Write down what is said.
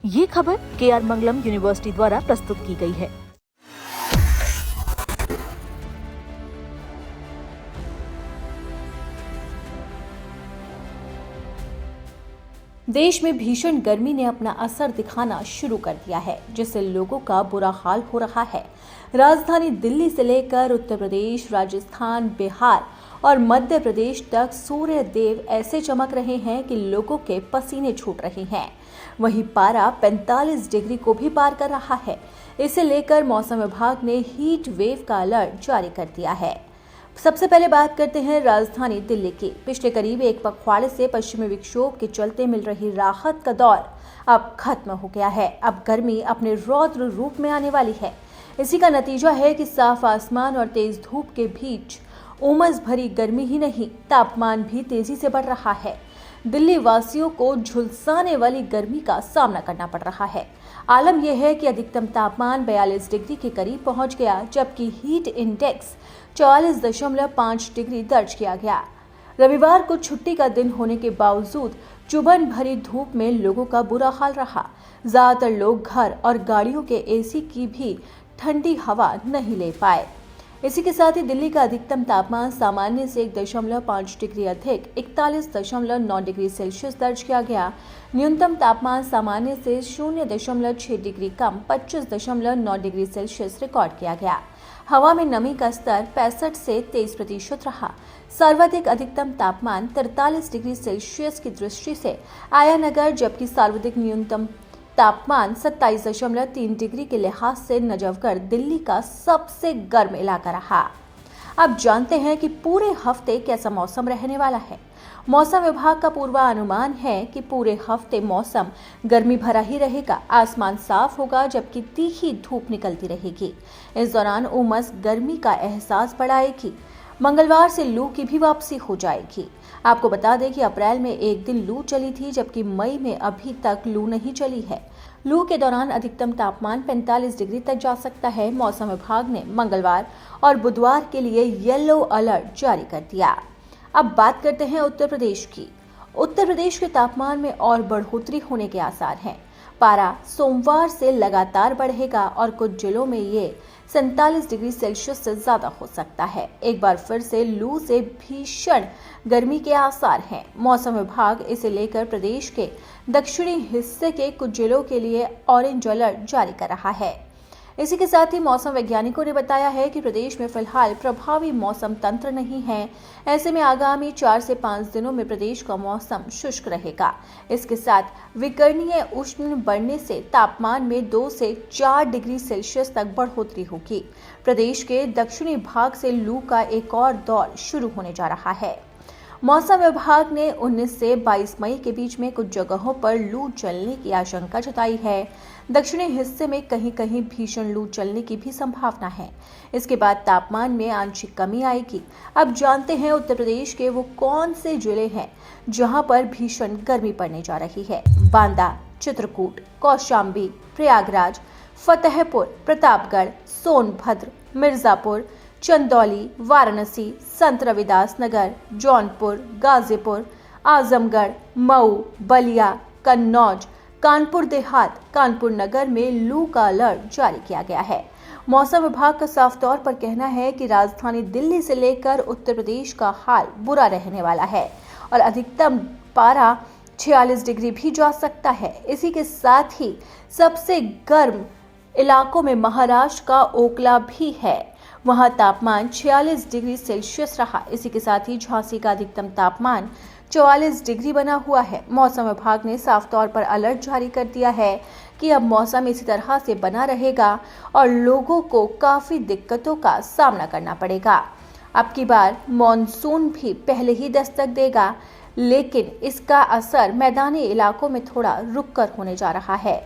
ये खबर KR मंगलम university द्वारा प्रस्तुत की गई है। देश में भीषण गर्मी ने अपना असर दिखाना शुरू कर दिया है, जिससे लोगों का बुरा हाल हो रहा है। राजधानी दिल्ली से लेकर उत्तर प्रदेश, राजस्थान, बिहार और मध्य प्रदेश तक सूर्य देव ऐसे चमक रहे हैं कि लोगों के पसीने छूट रहे हैं। वहीं पारा 45 डिग्री को भी पार कर रहा है। इसे लेकर मौसम विभाग ने हीट वेव का अलर्ट जारी कर दिया है। सबसे पहले बात करते हैं राजधानी दिल्ली की। पिछले करीब एक पखवाड़े से पश्चिमी विक्षोभ के चलते मिल रही राहत का दौर अब खत्म हो गया है। अब गर्मी अपने रौद्र रूप में आने वाली है। इसी का नतीजा है कि साफ आसमान और तेज धूप के बीच उमस भरी गर्मी ही नहीं, तापमान भी तेजी से बढ़ रहा है। दिल्ली वासियों को झुलसाने वाली गर्मी का सामना करना पड़ रहा है। आलम यह है कि अधिकतम तापमान 42 डिग्री के करीब पहुंच गया, जबकि हीट इंडेक्स 44.5 डिग्री दर्ज किया गया। रविवार को छुट्टी का दिन होने के बावजूद चुभन भरी धूप में लोगों का बुरा हाल रहा। ज्यादातर लोग घर और गाड़ियों के एसी की भी ठंडी हवा नहीं ले पाए। इसी के साथ ही दिल्ली का अधिकतम तापमान सामान्य से 1.5 डिग्री अधिक 41.9 डिग्री सेल्सियस दर्ज किया गया। न्यूनतम तापमान सामान्य से 0.6 डिग्री कम 25.9 डिग्री सेल्सियस रिकॉर्ड किया गया। हवा में नमी का स्तर 65 से 23% रहा। सर्वाधिक अधिकतम तापमान 43 डिग्री सेल्सियस की दृष्टि से आयानगर, जबकि सर्वाधिक न्यूनतम तापमान 27.3 डिग्री के लिहाज से नजफगढ़ दिल्ली का सबसे गर्म इलाका रहा। अब जानते हैं कि पूरे हफ्ते कैसा मौसम रहने वाला है। मौसम विभाग का पूर्वानुमान है कि पूरे हफ्ते मौसम गर्मी भरा ही रहेगा। आसमान साफ होगा, जबकि तीखी धूप निकलती रहेगी। इस दौरान उमस गर्मी का एहसास बढ़ाएगी। मंगलवार से लू की भी वापसी हो जाएगी। आपको बता दें कि अप्रैल में एक दिन लू चली थी, जबकि मई में अभी तक लू नहीं चली है। लू के दौरान अधिकतम तापमान 45 डिग्री तक जा सकता है। मौसम विभाग ने मंगलवार और बुधवार के लिए येलो अलर्ट जारी कर दिया। अब बात करते हैं उत्तर प्रदेश की। उत्तर प्रदेश के तापमान में और बढ़ोतरी होने के आसार हैं। पारा सोमवार से लगातार बढ़ेगा और कुछ जिलों में ये 47 डिग्री सेल्सियस से ज्यादा हो सकता है। एक बार फिर से लू से भीषण गर्मी के आसार हैं। मौसम विभाग इसे लेकर प्रदेश के दक्षिणी हिस्से के कुछ जिलों के लिए ऑरेंज अलर्ट जारी कर रहा है। इसी के साथ ही मौसम वैज्ञानिकों ने बताया है कि प्रदेश में फिलहाल प्रभावी मौसम तंत्र नहीं है। ऐसे में आगामी 4 से 5 दिनों में प्रदेश का मौसम शुष्क रहेगा। इसके साथ विकर्णीय उष्ण बढ़ने से तापमान में 2 से 4 डिग्री सेल्सियस तक बढ़ोतरी होगी। प्रदेश के दक्षिणी भाग से लू का एक और दौर शुरू होने जा रहा है। मौसम विभाग ने 19 से 22 मई के बीच में कुछ जगहों पर लू चलने की आशंका जताई है। दक्षिणी हिस्से में कहीं कहीं भीषण लू चलने की भी संभावना है। इसके बाद तापमान में आंशिक कमी आएगी। अब जानते हैं उत्तर प्रदेश के वो कौन से जिले हैं जहां पर भीषण गर्मी पड़ने जा रही है। बांदा, चित्रकूट, कौशाम्बी, प्रयागराज, फतेहपुर, प्रतापगढ़, सोनभद्र, मिर्जापुर, चंदौली, वाराणसी, संत रविदास नगर, जौनपुर, गाजीपुर, आजमगढ़, मऊ, बलिया, कन्नौज, कानपुर देहात, कानपुर नगर में लू का अलर्ट जारी किया गया है। मौसम विभाग का साफ तौर पर कहना है कि राजधानी दिल्ली से लेकर उत्तर प्रदेश का हाल बुरा रहने वाला है और अधिकतम पारा 46 डिग्री भी जा सकता है। इसी के साथ ही सबसे गर्म इलाकों में महाराष्ट्र का ओखला भी है। वहां तापमान 46 डिग्री सेल्सियस रहा। इसी के साथ ही झांसी का अधिकतम तापमान 44 डिग्री बना हुआ है। मौसम विभाग ने साफ तौर पर अलर्ट जारी कर दिया है कि अब मौसम इसी तरह से बना रहेगा और लोगों को काफी दिक्कतों का सामना करना पड़ेगा। अब की बार मॉनसून भी पहले ही दस्तक देगा, लेकिन इसका असर मैदानी इलाकों में थोड़ा रुक कर होने जा रहा है।